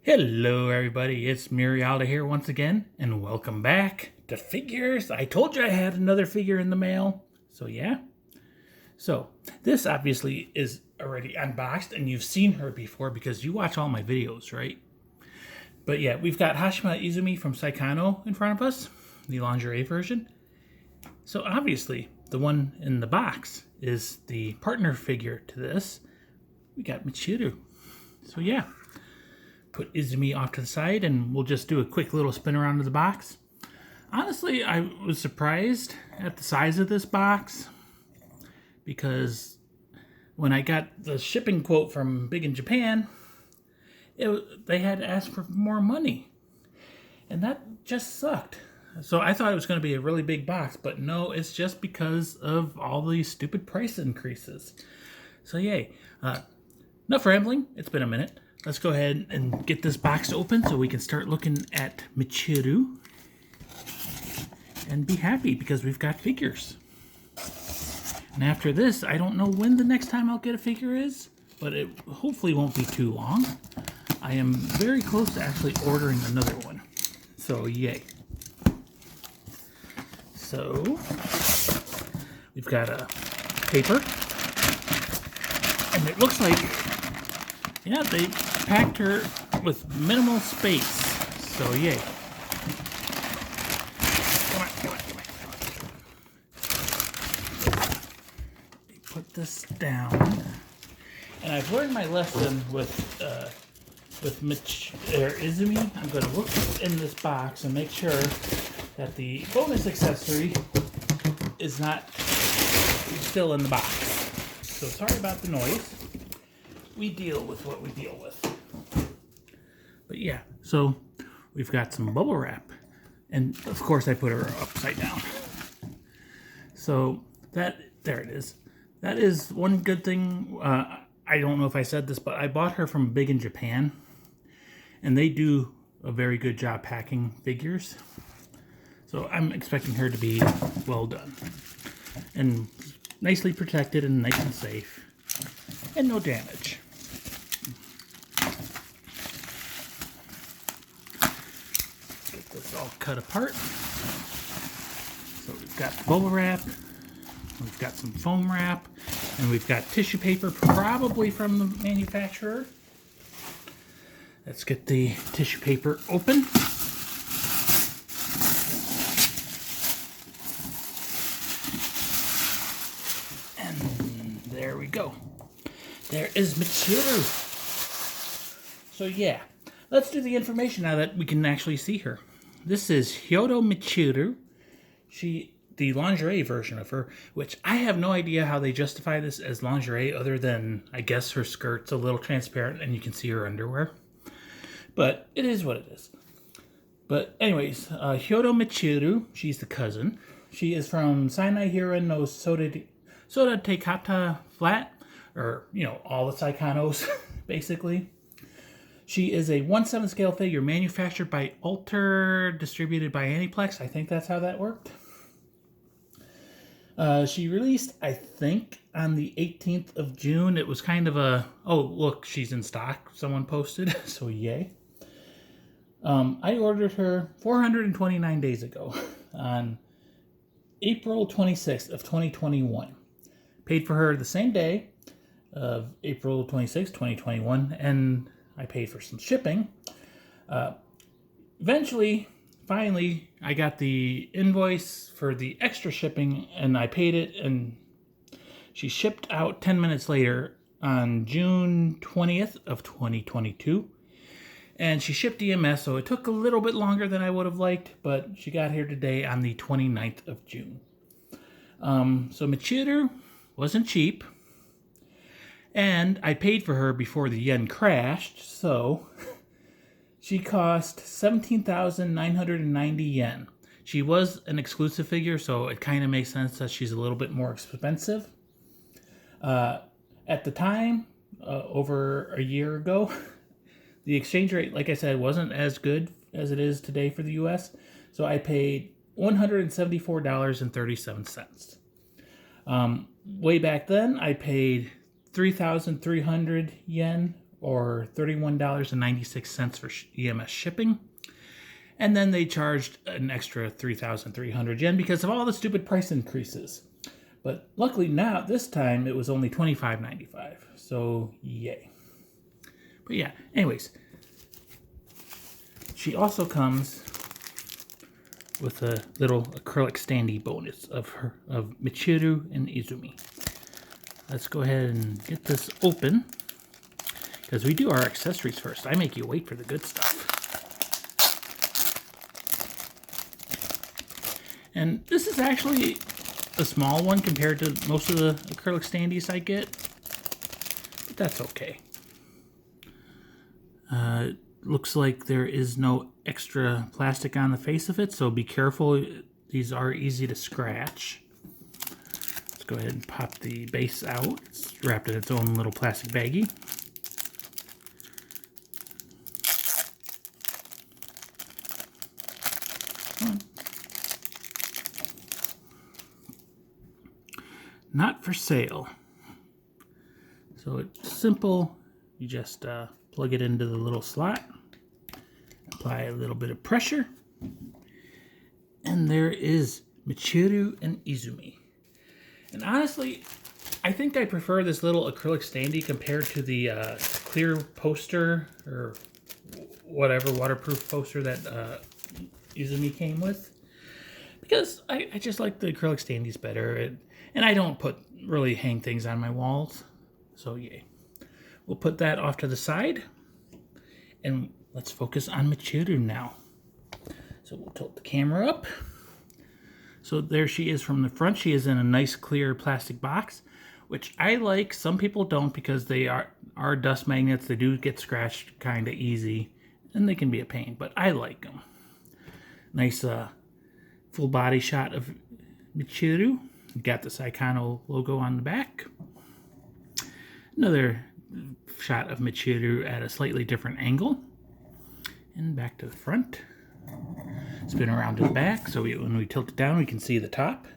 Hello everybody, it's Hyodo here once again, and welcome back to Figures. I told you I had another figure in the mail, so yeah. So, this obviously is already unboxed, and you've seen her before because you watch all my videos, right? But yeah, we've got Hashima Izumi from Saikano in front of us, the lingerie version. So obviously, the one in the box is the partner figure to this. We got Michiru. So yeah. Put Izumi off to the side and we'll just do a quick little spin around of the box. Honestly, I was surprised at the size of this box because when I got the shipping quote from Big in Japan, they had to ask for more money. And that just sucked. So I thought it was going to be a really big box, but no, it's just because of all these stupid price increases. So yay. Enough rambling. It's been a minute. Let's go ahead and get this box open so we can start looking at Michiru and be happy because we've got figures. And after this, I don't know when the next time I'll get a figure is, but it hopefully won't be too long. I am very close to actually ordering another one. So yay. So we've got a paper, and it looks like, yeah, they packed her with minimal space. So yay. Come on. Put this down. And I've learned my lesson with Izumi. I'm going to look in this box and make sure that the bonus accessory is not still in the box. So sorry about the noise. We deal with what we deal with. But yeah, so we've got some bubble wrap. And of course I put her upside down. So there it is. That is one good thing. I don't know if I said this, but I bought her from Big in Japan. And they do a very good job packing figures. So I'm expecting her to be well done. And nicely protected and nice and safe. And no damage. Get this all cut apart. So we've got bubble wrap, we've got some foam wrap, and we've got tissue paper, probably from the manufacturer. Let's get the tissue paper open. And there we go. There is Michiru. So yeah, let's do the information now that we can actually see her. This is Hyodo Michiru. The lingerie version of her, which I have no idea how they justify this as lingerie other than, I guess, her skirt's a little transparent and you can see her underwear. But it is what it is. But anyways, Hyodo Michiru, she's the cousin. She is from Saenai Heroine no Sodatekata flat, or, all the Saikanos, basically. She is a 1/7 scale figure manufactured by Alter, distributed by Aniplex. I think that's how that worked. She released, I think, on the 18th of June. It was kind of a, oh, look, she's in stock, someone posted, so yay. I ordered her 429 days ago on April 26th of 2021. Paid for her the same day of April 26th, 2021, and I paid for some shipping. Finally, I got the invoice for the extra shipping, and I paid it, and she shipped out 10 minutes later on June 20th of 2022. And she shipped EMS, so it took a little bit longer than I would have liked, but she got here today on the 29th of June. So Michiru wasn't cheap. And I paid for her before the yen crashed, so she cost 17,990 yen. She was an exclusive figure, so it kind of makes sense that she's a little bit more expensive. At the time, over a year ago, the exchange rate, like I said, wasn't as good as it is today for the US, so I paid $174.37. Way back then, I paid 3,300 yen, or $31.96 for EMS shipping. And then they charged an extra 3,300 yen because of all the stupid price increases. But luckily now, this time, it was only $25.95. So, yay. But yeah, anyways. She also comes with a little acrylic standee bonus of Michiru and Izumi. Let's go ahead and get this open, because we do our accessories first. I make you wait for the good stuff. And this is actually a small one compared to most of the acrylic standees I get, but that's okay. Looks like there is no extra plastic on the face of it, so be careful. These are easy to scratch. Let's go ahead and pop the base out. It's wrapped in its own little plastic baggie. Not for sale. So it's simple. You just plug it into the little slot, apply a little bit of pressure, and there is Michiru and Izumi. And honestly, I think I prefer this little acrylic standee compared to the clear poster or whatever waterproof poster that Izumi came with, because I just like the acrylic standees better, and I don't really hang things on my walls, so yay. We'll put that off to the side, and let's focus on Michiru now. So we'll tilt the camera up. So there she is from the front. She is in a nice clear plastic box, which I like. Some people don't because they are dust magnets. They do get scratched kind of easy, and they can be a pain, but I like them. Nice full body shot of Michiru. Got the Saikano logo on the back. Another shot of Michiru at a slightly different angle. And back to the front. Spin around to the back, so when we tilt it down, we can see the top.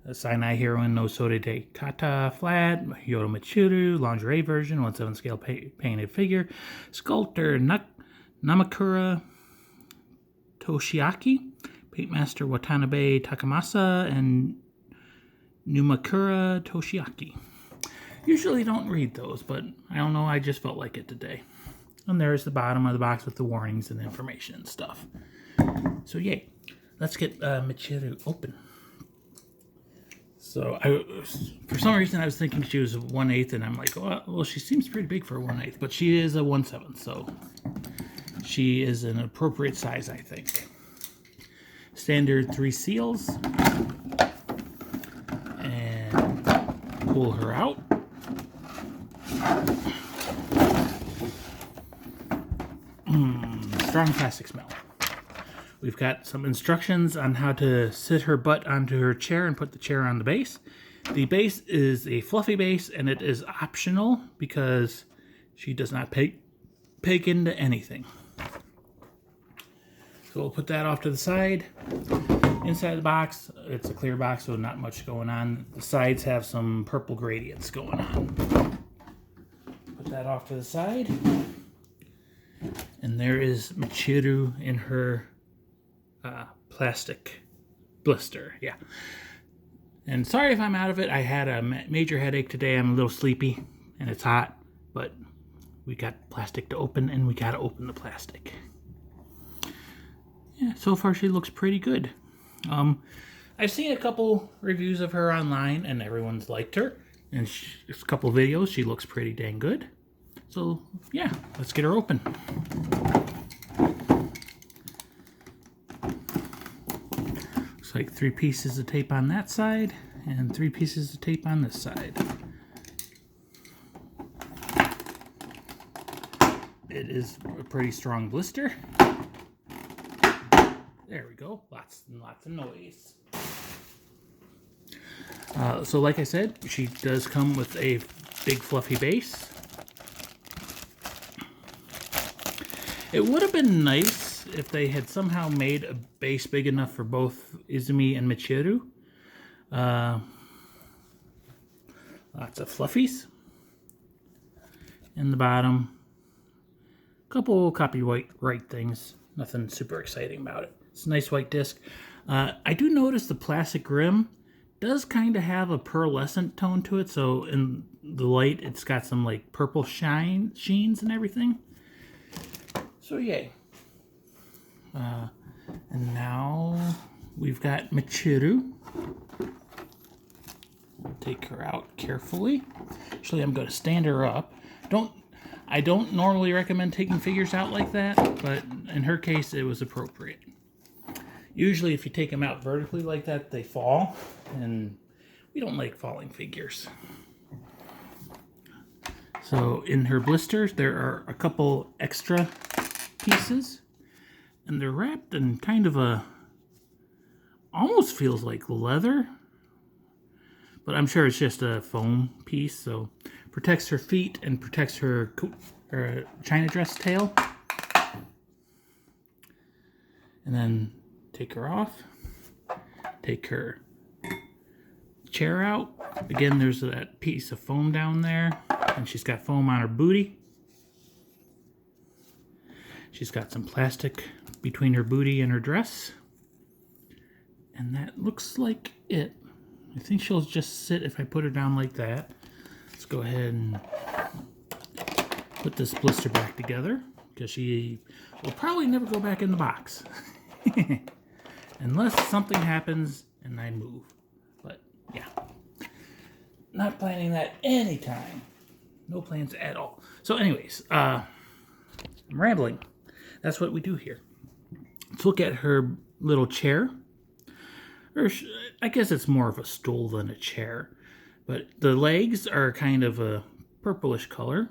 The Saenai Heroine no Sodatekata flat, Hyodo Michiru, lingerie version, 1/7 scale painted figure, sculptor Namakura Toshiaki, paintmaster Watanabe Takamasa, and Numakura Toshiaki. Usually don't read those, but I don't know, I just felt like it today. And there's the bottom of the box with the warnings and information and stuff. So yay. Let's get Michiru open. So for some reason I was thinking she was a 1/8, and I'm like, oh, well, she seems pretty big for a 1/8, but she is a 1/7, so she is an appropriate size, I think. Standard 3 seals. And pull her out. Strong plastic smell. We've got some instructions on how to sit her butt onto her chair and put the chair on the base. The base is a fluffy base, and it is optional because she does not peg into anything. So we'll put that off to the side. Inside the box, it's a clear box, so not much going on. The sides have some purple gradients going on. Put that off to the side. And there is Michiru in her plastic blister. Yeah. And sorry if I'm out of it. I had a major headache today. I'm a little sleepy, and it's hot. But we got plastic to open, and we got to open the plastic. Yeah, so far she looks pretty good. I've seen a couple reviews of her online, and everyone's liked her. And a couple videos, she looks pretty dang good. So, yeah, let's get her open. Looks like 3 pieces of tape on that side, and 3 pieces of tape on this side. It is a pretty strong blister. There we go. Lots and lots of noise. So like I said, she does come with a big fluffy base. It would have been nice if they had somehow made a base big enough for both Izumi and Michiru. Lots of fluffies. In the bottom, couple copyright things. Nothing super exciting about it. It's a nice white disc. I do notice the plastic rim does kind of have a pearlescent tone to it. So in the light, it's got some like purple sheens and everything. So yay. And now we've got Michiru. We'll take her out carefully. Actually, I'm going to stand her up. I don't normally recommend taking figures out like that, but in her case, it was appropriate. Usually, if you take them out vertically like that, they fall, and we don't like falling figures. So in her blisters, there are a couple extra pieces, and they're wrapped in kind of a, almost feels like leather, but I'm sure it's just a foam piece, so protects her feet and protects her china dress tail. And then take her off. Take her chair out. Again, there's that piece of foam down there, and she's got foam on her booty. She's got some plastic between her booty and her dress. And that looks like it. I think she'll just sit if I put her down like that. Let's go ahead and put this blister back together, because she will probably never go back in the box. Unless something happens and I move. But yeah, not planning that anytime. No plans at all. So anyways, I'm rambling. That's what we do here. Let's look at her little chair. Or I guess it's more of a stool than a chair. But the legs are kind of a purplish color.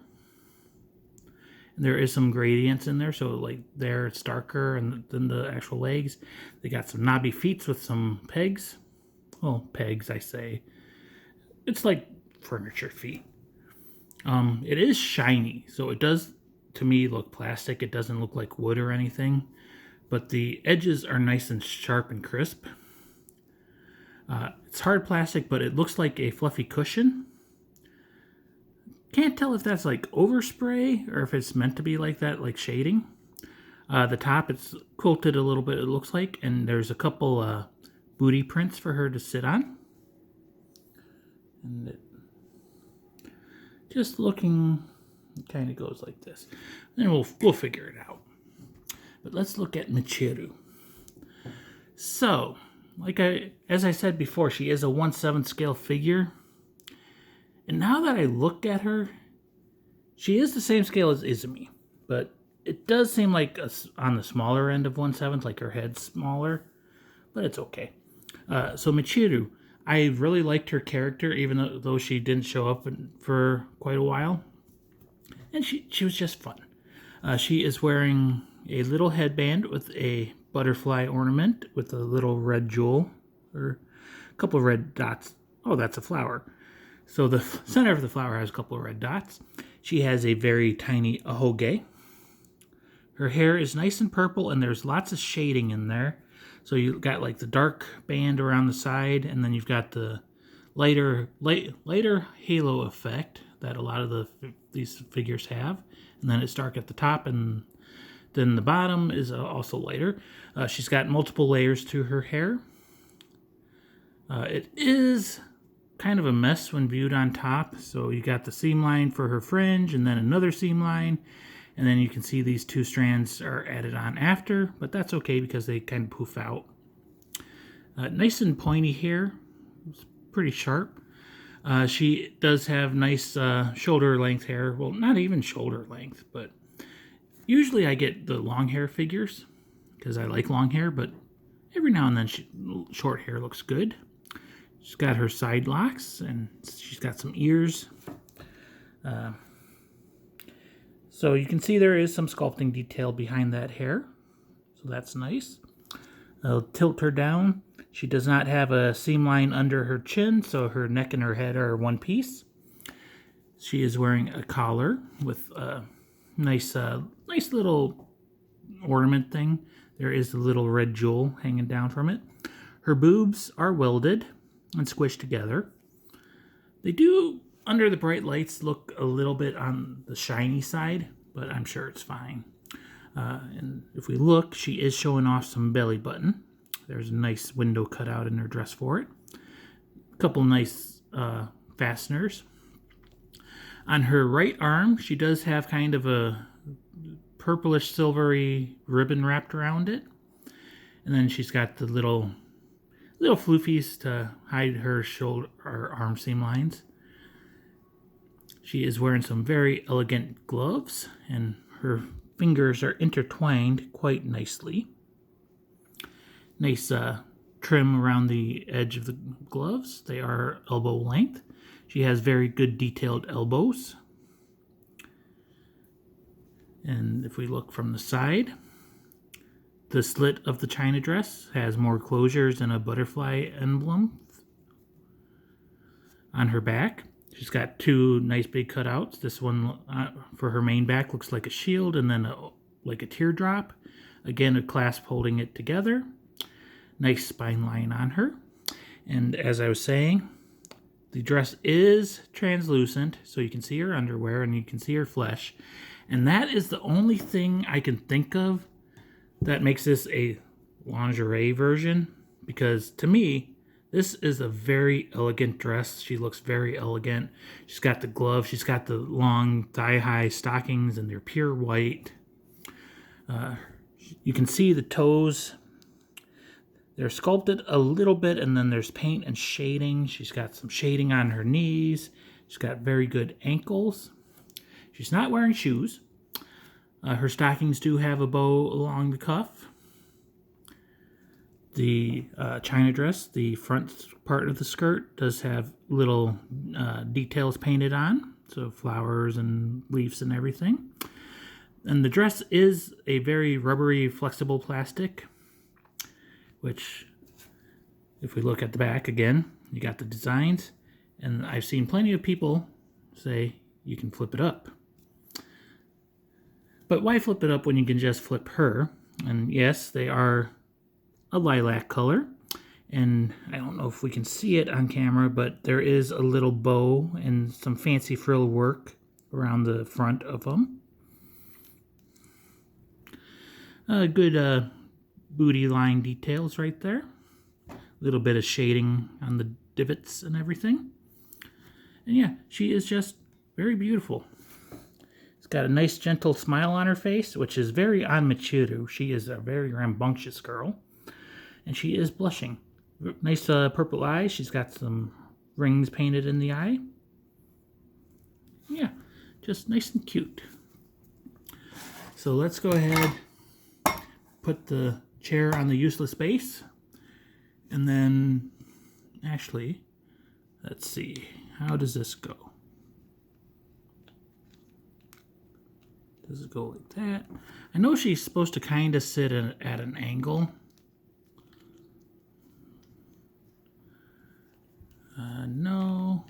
And there is some gradients in there, so like there it's darker, and then the actual legs. They got some knobby feet with some pegs. Well, pegs, I say. It's like furniture feet. It is shiny, so it does, to me, look plastic. It doesn't look like wood or anything. But the edges are nice and sharp and crisp. It's hard plastic, but it looks like a fluffy cushion. Can't tell if that's like overspray or if it's meant to be like that, like shading. The top, it's quilted a little bit, it looks like, and there's a couple booty prints for her to sit on. And it just looking, it kind of goes like this. And we'll figure it out. But let's look at Michiru. So, as I said before, she is a 1/7 scale figure. And now that I look at her, she is the same scale as Izumi. But it does seem like on the smaller end of 1/7, like her head's smaller. But it's okay. So Michiru, I really liked her character, even though she didn't show up for quite a while. And she was just fun. She is wearing a little headband with a butterfly ornament with a little red jewel, or a couple of red dots. Oh, that's a flower. So the center of the flower has a couple of red dots. She has a very tiny ahoge. Her hair is nice and purple, and there's lots of shading in there. So you've got like the dark band around the side, and then you've got the lighter halo effect that a lot of these figures have. And then it's dark at the top, and then the bottom is also lighter. She's got multiple layers to her hair. It is kind of a mess when viewed on top. So you got the seam line for her fringe, and then another seam line. And then you can see these two strands are added on after, but that's okay because they kind of poof out. Nice and pointy hair. It's pretty sharp. She does have nice shoulder length hair. Well, not even shoulder length, but usually I get the long hair figures because I like long hair, but every now and then short hair looks good. She's got her side locks, and she's got some ears. So you can see there is some sculpting detail behind that hair. So that's nice. I'll tilt her down. She does not have a seam line under her chin, so her neck and her head are one piece. She is wearing a collar with a nice little ornament thing. There is a little red jewel hanging down from it. Her boobs are welded and squished together. They do, under the bright lights, look a little bit on the shiny side, but I'm sure it's fine. And if we look, she is showing off some belly button. There's a nice window cut out in her dress for it. A couple nice fasteners. On her right arm, she does have kind of a purplish silvery ribbon wrapped around it. And then she's got the little floofies to hide her shoulder or arm seam lines. She is wearing some very elegant gloves, and her fingers are intertwined quite nicely. Nice trim around the edge of the gloves. They are elbow length. She has very good detailed elbows. And if we look from the side, the slit of the china dress has more closures and a butterfly emblem on her back. She's got two nice big cutouts. This one for her main back looks like a shield, and then like a teardrop. Again, a clasp holding it together. Nice spine line on her. And as I was saying, the dress is translucent, so you can see her underwear and you can see her flesh. And that is the only thing I can think of that makes this a lingerie version, because to me, this is a very elegant dress. She looks very elegant. She's got the gloves. She's got the long thigh-high stockings, and they're pure white. You can see the toes. They're sculpted a little bit, and then there's paint and shading. She's got some shading on her knees. She's got very good ankles. She's not wearing shoes. Her stockings do have a bow along the cuff. The china dress, the front part of the skirt, does have little details painted on, so flowers and leaves and everything. And the dress is a very rubbery, flexible plastic, which, if we look at the back again, you got the designs, and I've seen plenty of people say you can flip it up. But why flip it up when you can just flip her? And yes, they are a lilac color, and I don't know if we can see it on camera, but there is a little bow and some fancy frill work around the front of them. Good booty line details right there. A little bit of shading on the divots and everything. And yeah, she is just very beautiful. She's got a nice gentle smile on her face, which is very on Michiru. She is a very rambunctious girl. And she is blushing. Nice purple eyes. She's got some rings painted in the eye. Yeah, just nice and cute. So let's go ahead, put the chair on the useless base, and then actually, let's see, how does this go? Does it go like that? I know she's supposed to kind of sit at an angle. No.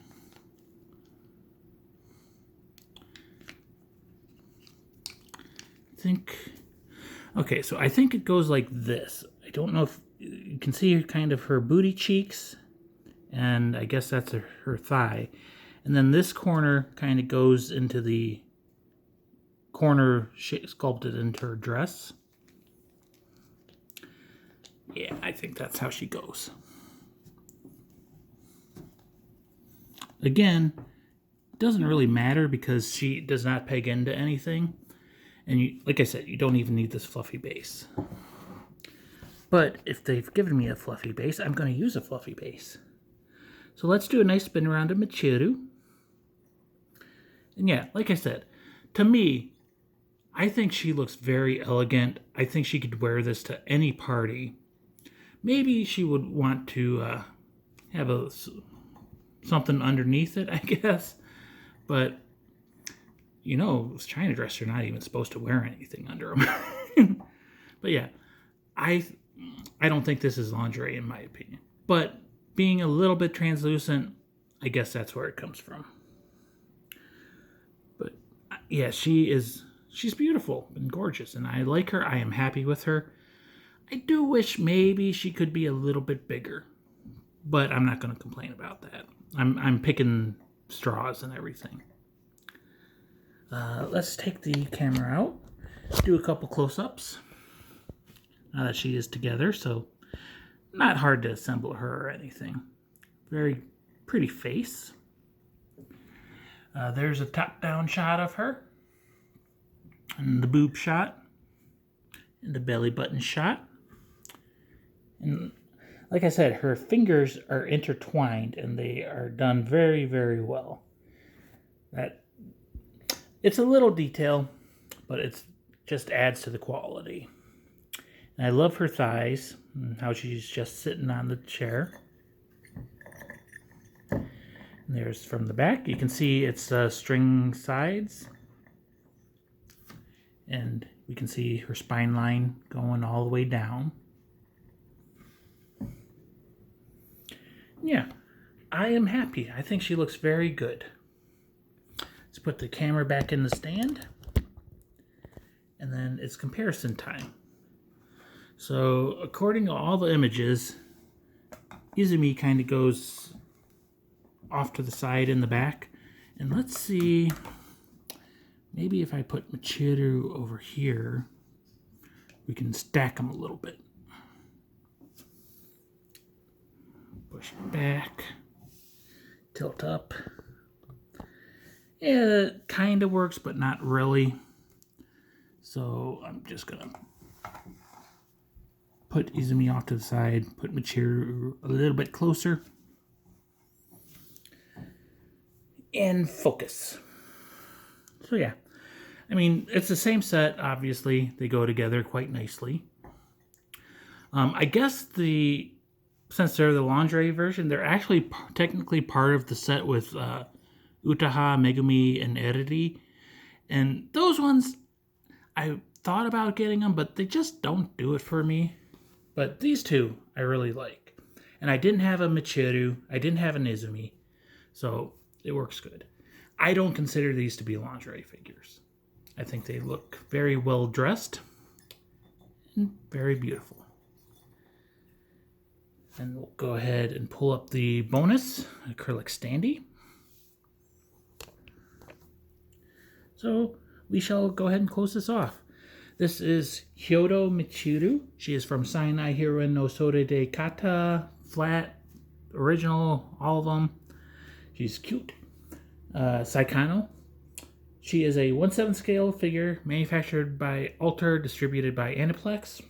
Okay, so I think it goes like this. I don't know if you can see kind of her booty cheeks, and I guess that's her thigh. And then this corner kind of goes into the corner sculpted into her dress. Yeah, I think that's how she goes. Again, it doesn't really matter because she does not peg into anything. And like I said, you don't even need this fluffy base. But if they've given me a fluffy base, I'm going to use a fluffy base. So let's do a nice spin around of Michiru. And yeah, like I said, to me, I think she looks very elegant. I think she could wear this to any party. Maybe she would want to have something underneath it, I guess. But, you know, China dress, you're not even supposed to wear anything under them. But yeah, I don't think this is lingerie in my opinion. But being a little bit translucent, I guess that's where it comes from. But yeah, she's beautiful and gorgeous, and I like her. I am happy with her. I do wish maybe she could be a little bit bigger, but I'm not going to complain about that. I'm picking straws and everything. Let's take the camera out, do a couple close-ups. Now that she is together, so not hard to assemble her or anything. Very pretty face. There's a top-down shot of her, and the boob shot, and the belly button shot. And like I said, her fingers are intertwined, and they are done very, very well. It's a little detail, but it just adds to the quality. And I love her thighs, and how she's just sitting on the chair. And there's from the back, you can see it's string sides. And we can see her spine line going all the way down. Yeah, I am happy. I think she looks very good. Let's put the camera back in the stand. And then it's comparison time. So, according to all the images, Izumi kind of goes off to the side in the back. And let's see, maybe if I put Michiru over here, we can stack them a little bit. Push back, tilt up. Yeah, it kind of works, but not really. So I'm just gonna put Izumi off to the side, put Michiru a little bit closer, and focus. So yeah, I mean, it's the same set, obviously. They go together quite nicely. I guess since they're the lingerie version, they're actually technically part of the set with Utaha, Megumi, and Eriri. And those ones, I thought about getting them, but they just don't do it for me. But these two, I really like. And I didn't have a Michiru, I didn't have an Izumi, so it works good. I don't consider these to be lingerie figures. I think they look very well dressed and very beautiful. And we'll go ahead and pull up the bonus acrylic standee. So we shall go ahead and close this off. This is Hyodo Michiru. She is from Saenai Heroine no Sodatekata, flat, original, all of them. She's cute. Saikano. She is a 1/7 scale figure manufactured by Alter, distributed by Aniplex.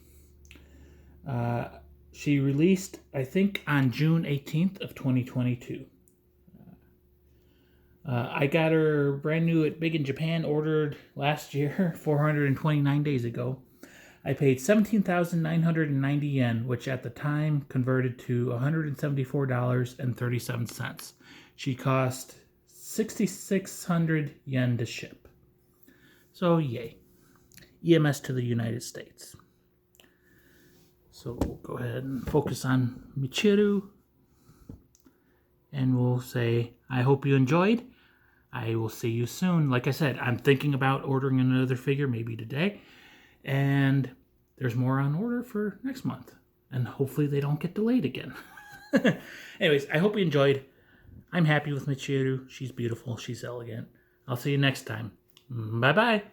She released, I think, on June 18th of 2022. I got her brand new at Big in Japan, ordered last year, 429 days ago. I paid 17,990 yen, which at the time converted to $174.37. She cost 6,600 yen to ship. So, yay. EMS to the United States. So we'll go ahead and focus on Michiru. And we'll say, I hope you enjoyed. I will see you soon. Like I said, I'm thinking about ordering another figure, maybe today. And there's more on order for next month. And hopefully they don't get delayed again. Anyways, I hope you enjoyed. I'm happy with Michiru. She's beautiful. She's elegant. I'll see you next time. Bye-bye.